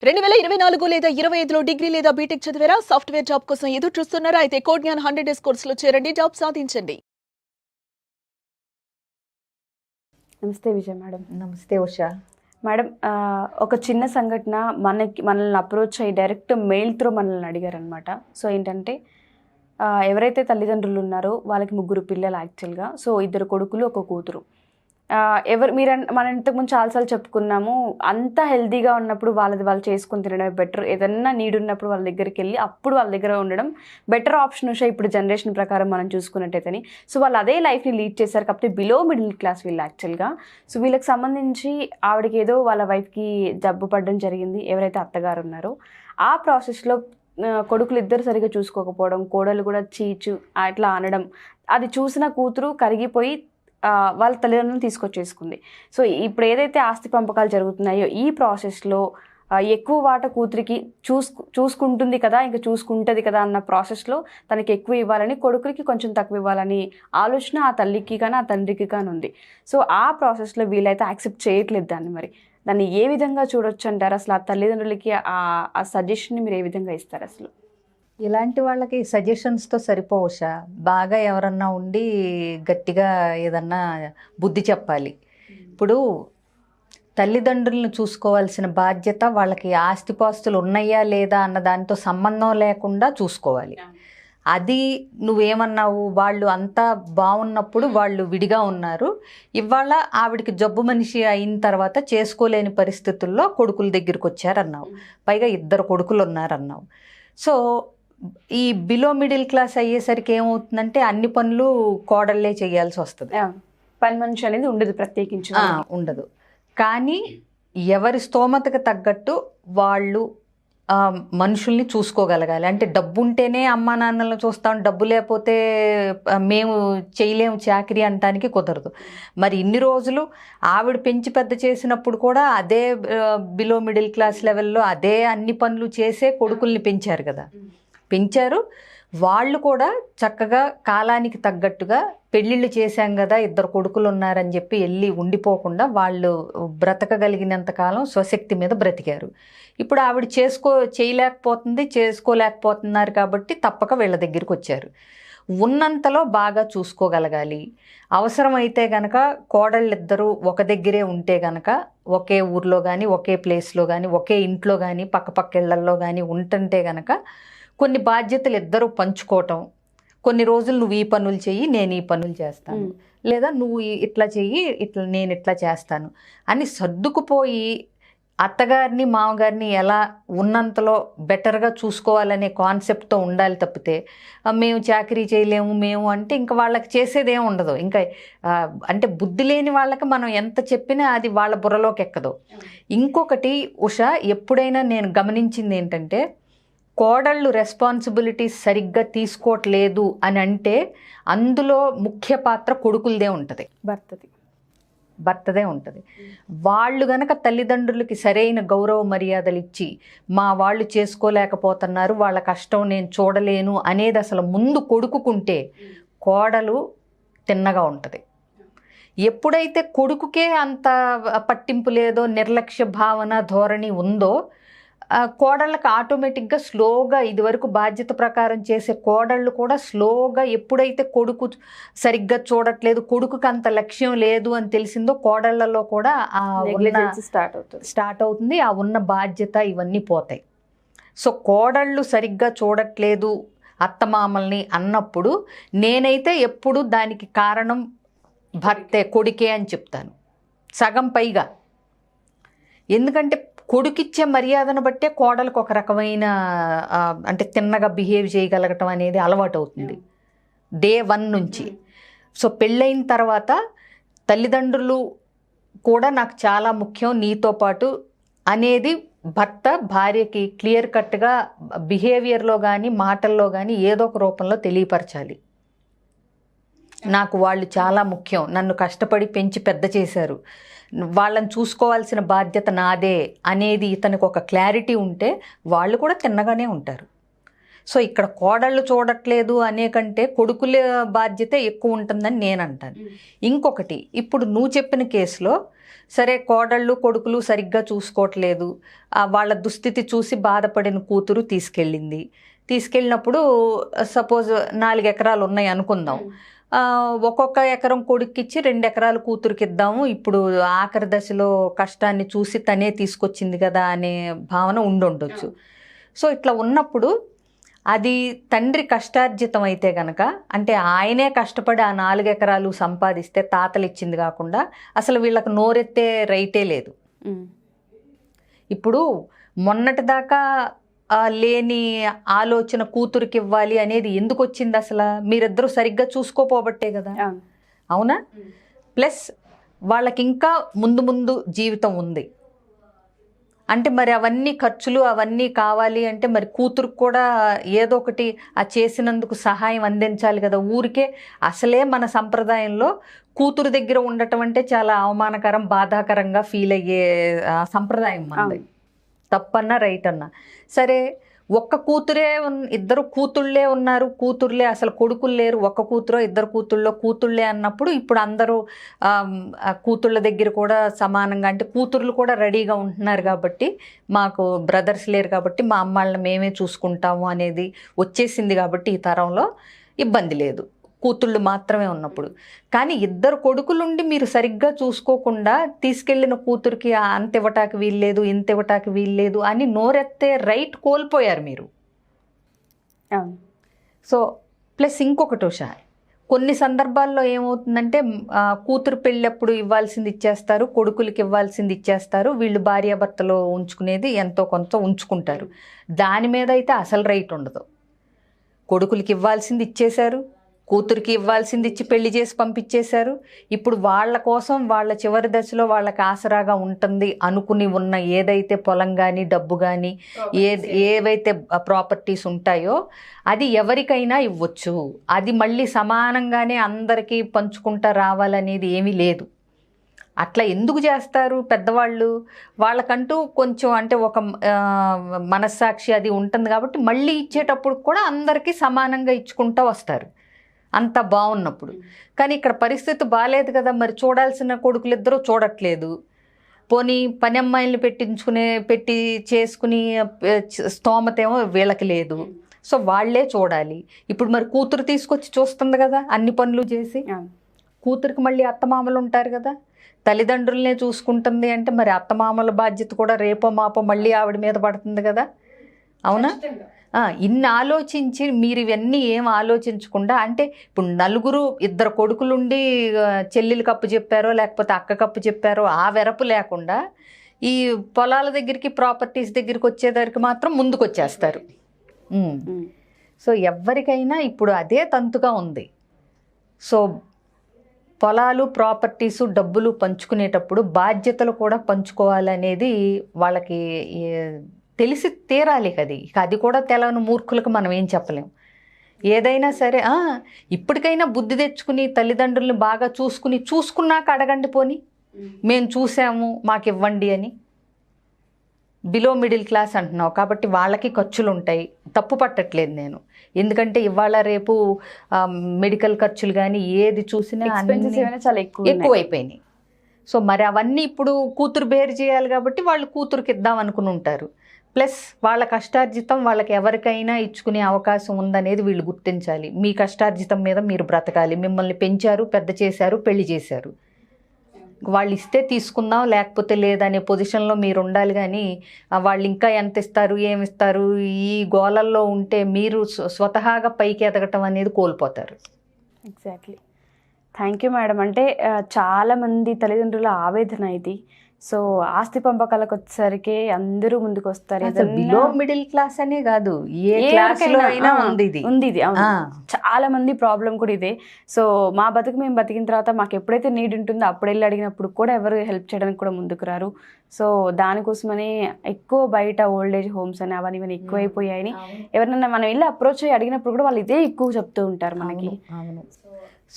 2024 లేదా 25లో డిగ్రీ లేదా బీటెక్ చదివారా? సాఫ్ట్వేర్ జాబ్ కోసం ఎదురు చూస్తున్నారా? అయితే కోడ్ జ్ఞాన్ 100 డేస్ కోర్సులో చేరండి, జాబ్ సాధించండి. నమస్తే విజయ్ మేడం. నమస్తే ఉషా మేడం, ఒక చిన్న సంఘటన మనల్ని అప్రోచ్ అయ్యి డైరెక్ట్ మెయిల్ త్రూ మనల్ని అడిగారనమాట. సో ఏంటంటే ఎవరైతే తల్లిదండ్రులు ఉన్నారో వాళ్ళకి 3 పిల్లలు యాక్చువల్గా. సో 2 కొడుకులు 1 కూతురు. మనం ఇంతకుముందు చాలాసార్లు చెప్పుకున్నాము, అంత హెల్తీగా ఉన్నప్పుడు వాళ్ళు చేసుకుని తినడమే బెటర్. ఏదన్నా నీడ్ ఉన్నప్పుడు వాళ్ళ దగ్గరికి వెళ్ళి అప్పుడు వాళ్ళ దగ్గర ఉండడం బెటర్ ఆప్షన్ ఉషా, ఇప్పుడు జనరేషన్ ప్రకారం మనం చూసుకున్నట్టయితేని. సో వాళ్ళు అదే లైఫ్ని లీడ్ చేశారు, కాకపోతే బిలో మిడిల్ క్లాస్ వీళ్ళు యాక్చువల్గా. సో వీళ్ళకి సంబంధించి ఆవిడకి ఏదో వాళ్ళ వైఫ్కి జబ్బు పడడం జరిగింది, ఎవరైతే అత్తగారు ఉన్నారో. ఆ ప్రాసెస్లో కొడుకులు 2 సరిగా చూసుకోకపోవడం, కోడలు కూడా చీచు అట్లా అనడం, అది చూసిన కూతురు కరిగిపోయి వాళ్ళ తల్లిదండ్రులను తీసుకొచ్చేసుకుంది. సో ఇప్పుడు ఏదైతే ఆస్తి పంపకాలు జరుగుతున్నాయో ఈ ప్రాసెస్లో ఎక్కువ వాట కూతురికి చూసుకుంటుంది కదా, ఇంకా చూసుకుంటుంది కదా అన్న ప్రాసెస్లో తనకి ఎక్కువ ఇవ్వాలని, కొడుకులకి కొంచెం తక్కువ ఇవ్వాలని ఆలోచన ఆ తల్లికి కానీ ఆ తండ్రికి కానీ ఉంది. సో ఆ ప్రాసెస్లో వీళ్ళైతే యాక్సెప్ట్ చేయట్లేదు దాన్ని ఏ విధంగా చూడొచ్చు అంటారు? అసలు ఆ తల్లిదండ్రులకి ఆ సజెషన్ని మీరు ఏ విధంగా ఇస్తారు? అసలు ఇలాంటి వాళ్ళకి సజెషన్స్తో సరిపోవషా, బాగా ఎవరన్నా ఉండి గట్టిగా ఏదన్నా బుద్ధి చెప్పాలి. ఇప్పుడు తల్లిదండ్రులను చూసుకోవాల్సిన బాధ్యత వాళ్ళకి ఆస్తిపాస్తులు ఉన్నాయా లేదా అన్న దానితో సంబంధం లేకుండా చూసుకోవాలి. అది నువ్వేమన్నావు, వాళ్ళు అంతా బాగున్నప్పుడు వాళ్ళు విడిగా ఉన్నారు, ఇవాళ ఆవిడికి జబ్బు మనిషి అయిన తర్వాత చేసుకోలేని పరిస్థితుల్లో కొడుకుల దగ్గరికి వచ్చారన్నావు, పైగా 2 కొడుకులు ఉన్నారన్నావు. సో ఈ బిలో మిడిల్ క్లాస్ అయ్యేసరికి ఏమవుతుందంటే అన్ని పనులు కోడళ్ళే చేయాల్సి వస్తుంది. పని మనిషి అనేది ఉండదు, ప్రత్యేకించి ఉండదు. కానీ ఎవరి స్తోమతకు తగ్గట్టు వాళ్ళు మనుషుల్ని చూసుకోగలగాలి. అంటే డబ్బు ఉంటేనే అమ్మా నాన్నలను చూస్తాం, డబ్బు లేకపోతే మేము చేయలేము చాకరీ అనటానికి కుదరదు. మరి ఇన్ని రోజులు ఆవిడ పెంచి పెద్ద చేసినప్పుడు కూడా అదే బిలో మిడిల్ క్లాస్ లెవెల్లో అదే అన్ని పనులు చేసే కొడుకుల్ని పెంచారు కదా, పెంచారు. వాళ్ళు కూడా చక్కగా కాలానికి తగ్గట్టుగా పెళ్ళిళ్ళు చేశాం కదా, 2 కొడుకులు ఉన్నారని చెప్పి వెళ్ళి ఉండిపోకుండా వాళ్ళు బ్రతకగలిగినంత కాలం స్వశక్తి మీద బ్రతికారు. ఇప్పుడు ఆవిడ చేసుకోలేకపోతున్నారు కాబట్టి తప్పక వీళ్ళ దగ్గరికి వచ్చారు. ఉన్నంతలో బాగా చూసుకోగలగాలి. అవసరమైతే గనక కోడళ్ళిద్దరూ ఒక దగ్గరే ఉంటే గనక ఒకే ఊర్లో కానీ ఒకే ప్లేస్లో కానీ ఒకే ఇంట్లో కానీ పక్క ఇళ్లల్లో కానీ ఉంటుంటే గనక కొన్ని బాధ్యతలు 2 పంచుకోవటం, కొన్ని రోజులు నువ్వు ఈ పనులు చెయ్యి, నేను ఈ పనులు చేస్తాను, లేదా నువ్వు ఇట్లా చెయ్యి, నేను ఇట్లా చేస్తాను అని సర్దుకుపోయి అత్తగారిని మామగారిని ఎలా ఉన్నంతలో బెటర్గా చూసుకోవాలనే కాన్సెప్ట్తో ఉండాలి తప్పితే మేము చాకరీ చేయలేము మేము అంటే ఇంకా వాళ్ళకి చేసేదేం ఉండదు. ఇంకా అంటే బుద్ధి లేని వాళ్ళకి మనం ఎంత చెప్పినా అది వాళ్ళ బుర్రలోకి ఎక్కదు. ఇంకొకటి ఉషా, ఎప్పుడైనా నేను గమనించింది ఏంటంటే కోడళ్ళు రెస్పాన్సిబిలిటీస్ సరిగ్గా తీసుకోవట్లేదు అని అంటే అందులో ముఖ్య పాత్ర కొడుకులదే ఉంటుంది, భర్తదే ఉంటుంది. వాళ్ళు గనక తల్లిదండ్రులకి సరైన గౌరవ మర్యాదలు ఇచ్చి మా వాళ్ళు చేసుకోలేకపోతున్నారు, వాళ్ళ కష్టం నేను చూడలేను అనేది అసలు ముందు కొడుకుంటే కోడలు తిన్నగా ఉంటుంది. ఎప్పుడైతే కొడుకుకే అంత పట్టింపు లేదో, నిర్లక్ష్య భావన ధోరణి ఉందో, కోడళ్ళకి ఆటోమేటిక్గా స్లోగా ఇదివరకు బాధ్యత ప్రకారం చేసే కోడళ్ళు కూడా స్లోగా ఎప్పుడైతే కొడుకు సరిగ్గా చూడట్లేదు, కొడుకుకి అంత లక్ష్యం లేదు అని తెలిసిందో కోడళ్ళలో కూడా స్టార్ట్ అవుతుంది. ఆ ఉన్న బాధ్యత ఇవన్నీ పోతాయి. సో కోడళ్ళు సరిగ్గా చూడట్లేదు అత్తమామల్ని అన్నప్పుడు నేనైతే ఎప్పుడు దానికి కారణం భర్తే, కొడుకే అని చెప్తాను, సగం పైగా. ఎందుకంటే కొడుకిచ్చే మర్యాదను బట్టే కోడలకు ఒక రకమైన అంటే తిన్నగా బిహేవ్ చేయగలగటం అనేది అలవాటు అవుతుంది డే 1 నుంచి. సో పెళ్ళైన తర్వాత తల్లిదండ్రులు కూడా నాకు చాలా ముఖ్యం నీతో పాటు అనేది భర్త భార్యకి క్లియర్ కట్గా బిహేవియర్లో కానీ మాటల్లో కానీ ఏదో ఒక రూపంలో తెలియపరచాలి. నాకు వాళ్ళు చాలా ముఖ్యం, నన్ను కష్టపడి పెంచి పెద్ద చేశారు, వాళ్ళని చూసుకోవాల్సిన బాధ్యత నాదే అనేది ఇతనికి ఒక క్లారిటీ ఉంటే వాళ్ళు కూడా తిన్నగానే ఉంటారు. సో ఇక్కడ కోడళ్ళు చూడట్లేదు అనే కంటే కొడుకుల బాధ్యత ఎక్కువ ఉంటుందని నేను అంటాను. ఇంకొకటి, ఇప్పుడు నువ్వు చెప్పిన కేసులో సరే కోడళ్ళు కొడుకులు సరిగ్గా చూసుకోవట్లేదు, వాళ్ళ దుస్థితి చూసి బాధపడిన కూతురు తీసుకెళ్ళినప్పుడు సపోజ్ 4 ఎకరాలు ఉన్నాయి అనుకుందాం, ఒక్కొక్క ఎకరం కొడుక్కిచ్చి 2 ఎకరాలు కూతురికి ఇద్దాము, ఇప్పుడు ఆఖరి దశలో కష్టాన్ని చూసి తనే తీసుకొచ్చింది కదా అనే భావన ఉండొచ్చు. సో ఇట్లా ఉన్నప్పుడు అది తండ్రి కష్టార్జితం అయితే గనక, అంటే ఆయనే కష్టపడి ఆ 4 ఎకరాలు సంపాదిస్తే తాతలు ఇచ్చింది కాకుండా అసలు వీళ్ళకి నోరెత్తే రైటే లేదు. ఇప్పుడు మొన్నటిదాకా లేని ఆలోచన కూతురికి ఇవ్వాలి అనేది ఎందుకు వచ్చింది అసలు? మీరిద్దరూ సరిగ్గా చూసుకోపోబట్టే కదా, అవునా? ప్లస్ వాళ్ళకి ఇంకా ముందు జీవితం ఉంది అంటే మరి అవన్నీ ఖర్చులు అవన్నీ కావాలి అంటే మరి కూతురుకు కూడా ఏదో ఒకటి చేసినందుకు సహాయం అందించాలి కదా. ఊరికే అసలే మన సంప్రదాయంలో కూతురు దగ్గర ఉండటం అంటే చాలా అవమానకరం, బాధాకరంగా ఫీల్ అయ్యే సంప్రదాయం మనది. తప్పన్నా రైట్ అన్నా సరే, ఒక్క కూతురే ఇద్దరు కూతుళ్ళే ఉన్నారు, కూతుర్లే అసలు కొడుకులు లేరు, ఒక్క కూతురో 2 కూతుళ్ళో కూతుళ్ళే అన్నప్పుడు ఇప్పుడు అందరూ కూతుళ్ళ దగ్గర కూడా సమానంగా, అంటే కూతుర్లు కూడా రెడీగా ఉంటున్నారు కాబట్టి, మాకు బ్రదర్స్ లేరు కాబట్టి మా అమ్మాళ్ళని మేమే చూసుకుంటాము అనేది వచ్చేసింది కాబట్టి ఈ తరంలో ఇబ్బంది లేదు, కూతుళ్ళు మాత్రమే ఉన్నప్పుడు. కానీ 2 కొడుకులుండి మీరు సరిగ్గా చూసుకోకుండా తీసుకెళ్లిన కూతురికి అంత ఇవ్వటానికి వీల్లేదు, ఇంత ఇవ్వటానికి వీల్లేదు అని నోరెత్తే రైట్ కోల్పోయారు మీరు. సో ప్లస్ ఇంకొకటి ఉషా, కొన్ని సందర్భాల్లో ఏమవుతుందంటే కూతురు పెళ్ళప్పుడు ఇవ్వాల్సింది ఇచ్చేస్తారు, కొడుకులకి ఇవ్వాల్సింది ఇచ్చేస్తారు, వీళ్ళు భార్యాభర్తలో ఉంచుకునేది ఎంతో కొంత ఉంచుకుంటారు. దాని మీద అయితే అసలు రైట్ ఉండదు. కొడుకులకి ఇవ్వాల్సింది ఇచ్చేశారు, కూతురికి ఇవ్వాల్సింది ఇచ్చి పెళ్లి చేసి పంపించేశారు. ఇప్పుడు వాళ్ళ కోసం వాళ్ళ చివరి దశలో వాళ్ళకి ఆసరాగా ఉంటుంది అనుకుని ఉన్న ఏదైతే పొలం కానీ డబ్బు కానీ ఏవైతే ప్రాపర్టీస్ ఉంటాయో అది ఎవరికైనా ఇవ్వచ్చు. అది మళ్ళీ సమానంగానే అందరికీ పంచుకుంటా రావాలనేది ఏమీ లేదు. అట్లా ఎందుకు చేస్తారు పెద్దవాళ్ళు? వాళ్ళకంటూ కొంచెం అంటే ఒక మనస్సాక్షి అది ఉంటుంది కాబట్టి మళ్ళీ ఇచ్చేటప్పుడు కూడా అందరికీ సమానంగా ఇచ్చుకుంటూ వస్తారు, అంత బాగున్నప్పుడు. కానీ ఇక్కడ పరిస్థితి బాగాలేదు కదా, మరి చూడాల్సిన కొడుకులిద్దరూ చూడట్లేదు. పోనీ పని అమ్మాయిల్ని పెట్టి చేసుకుని స్తోమతేమో వీళ్ళకి లేదు. సో వాళ్ళే చూడాలి. ఇప్పుడు మరి కూతురు తీసుకొచ్చి చూస్తుంది కదా అన్ని పనులు చేసి, కూతురికి మళ్ళీ అత్తమామలు ఉంటారు కదా, తల్లిదండ్రులనే చూసుకుంటుంది అంటే మరి అత్తమామల బాధ్యత కూడా రేపో మాపో మళ్ళీ ఆవిడ మీద పడుతుంది కదా, అవునా? ఇన్ని ఆలోచించి మీరు ఇవన్నీ ఏం ఆలోచించకుండా, అంటే ఇప్పుడు 2 కొడుకులుండి చెల్లెలు కప్పు చెప్పారో లేకపోతే అక్క కప్పు చెప్పారో ఆ వెరపు లేకుండా ఈ పొలాల దగ్గరికి ప్రాపర్టీస్ దగ్గరికి వచ్చేదానికి మాత్రం ముందుకు వచ్చేస్తారు. సో ఎవరికైనా ఇప్పుడు అదే తంతుగా ఉంది. సో పొలాలు ప్రాపర్టీసు డబ్బులు పంచుకునేటప్పుడు బాధ్యతలు కూడా పంచుకోవాలనేది వాళ్ళకి తెలిసి తీరాలి కదా. అది కూడా తెలవని మూర్ఖులకు మనం ఏం చెప్పలేం. ఏదైనా సరే ఇప్పటికైనా బుద్ధి తెచ్చుకుని తల్లిదండ్రుల్ని బాగా చూసుకున్నాక అడగండి, పోని మేము చూసాము మాకు ఇవ్వండి అని. బిలో మిడిల్ క్లాస్ అంటున్నావు కాబట్టి వాళ్ళకి ఖర్చులు ఉంటాయి, తప్పు పట్టట్లేదు నేను. ఎందుకంటే ఇవాళ రేపు మెడికల్ ఖర్చులు కానీ ఏది చూసినా చాలా ఎక్కువైపోయినాయి. సో మరి అవన్నీ ఇప్పుడు కూతురు బేరు చేయాలి కాబట్టి వాళ్ళు కూతురుకి ఇద్దాం అనుకుని ఉంటారు. ప్లస్ వాళ్ళ కష్టార్జితం వాళ్ళకి ఎవరికైనా ఇచ్చుకునే అవకాశం ఉందనేది వీళ్ళు గుర్తించాలి. మీ కష్టార్జితం మీద మీరు బ్రతకాలి. మిమ్మల్ని పెంచారు, పెద్ద చేశారు, పెళ్లి చేశారు. వాళ్ళు ఇస్తే తీసుకుందాం లేకపోతే లేదనే పొజిషన్లో మీరు ఉండాలి. కానీ వాళ్ళు ఇంకా ఎంత ఇస్తారు ఏమిస్తారు ఈ గోలల్లో ఉంటే మీరు స్వతహాగా పైకి ఎదగటం అనేది కోల్పోతారు. ఎగ్జాక్ట్లీ. Thank you madam. అంటే చాలామంది తల్లిదండ్రుల ఆవేదన ఇది. సో ఆస్తి పంపకాలకు వచ్చేసరికి అందరూ ముందుకు వస్తారు. బిలో మిడిల్ క్లాస్ అనే కాదు, ఏ క్లాస్ లో అయినా ఉంది ఇది. చాలా మంది ప్రాబ్లం కూడా ఇదే. సో మా బతుకు మేము బతికిన తర్వాత మాకు ఎప్పుడైతే నీడ్ ఉంటుందో అప్పుడు వెళ్ళి అడిగినప్పుడు కూడా ఎవరు హెల్ప్ చేయడానికి కూడా ముందుకు రారు. సో దానికోసమని ఎక్కువ బయట ఓల్డ్ ఏజ్ హోమ్స్ అని అవన్నీ ఇవన్నీ ఎక్కువైపోయాయని ఎవరినైనా మనం వెళ్ళి అప్రోచ్ అయ్యి అడిగినప్పుడు కూడా వాళ్ళు ఇదే ఎక్కువ చెప్తూ ఉంటారు మనకి.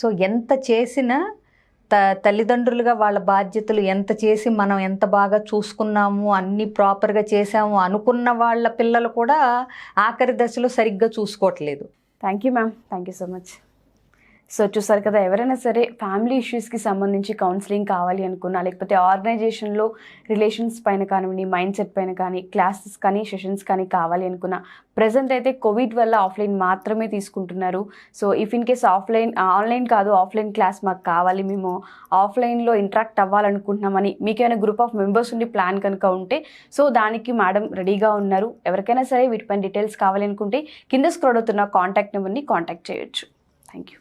సో ఎంత చేసినా తల్లిదండ్రులుగా వాళ్ళ బాధ్యతలు ఎంత చేసి మనం ఎంత బాగా చూసుకున్నాము, అన్నీ ప్రాపర్గా చేసాము అనుకున్న వాళ్ళ పిల్లలు కూడా ఆఖరి దశలో సరిగ్గా చూసుకోవట్లేదు. Thank you ma'am, thank you so much. So చూసారు కదా, ఎవరైనా సరే ఫ్యామిలీ ఇష్యూస్కి సంబంధించి కౌన్సిలింగ్ కావాలి అనుకున్నా, లేకపోతే ఆర్గనైజేషన్లో రిలేషన్స్ పైన కానివ్వండి, మైండ్ సెట్ పైన కానీ, క్లాసెస్ కానీ, సెషన్స్ కానీ కావాలి అనుకున్నా, ప్రజెంట్ అయితే కోవిడ్ వల్ల ఆఫ్లైన్ మాత్రమే తీసుకుంటున్నారు. So if in case online కాదు, ఆఫ్లైన్ క్లాస్ మాకు కావాలి, మేము ఆఫ్లైన్లో ఇంటరాక్ట్ అవ్వాలనుకుంటున్నామని మీకేమైనా గ్రూప్ ఆఫ్ మెంబర్స్ ఉండి ప్లాన్ కనుక ఉంటే, సో దానికి మేడం రెడీగా ఉన్నారు. ఎవరికైనా సరే వీటిపైన డీటెయిల్స్ కావాలి అనుకుంటే కింద స్క్రోల్ అవుతున్న కాంటాక్ట్ నెంబర్ని కాంటాక్ట్ చేయొచ్చు. Thank you.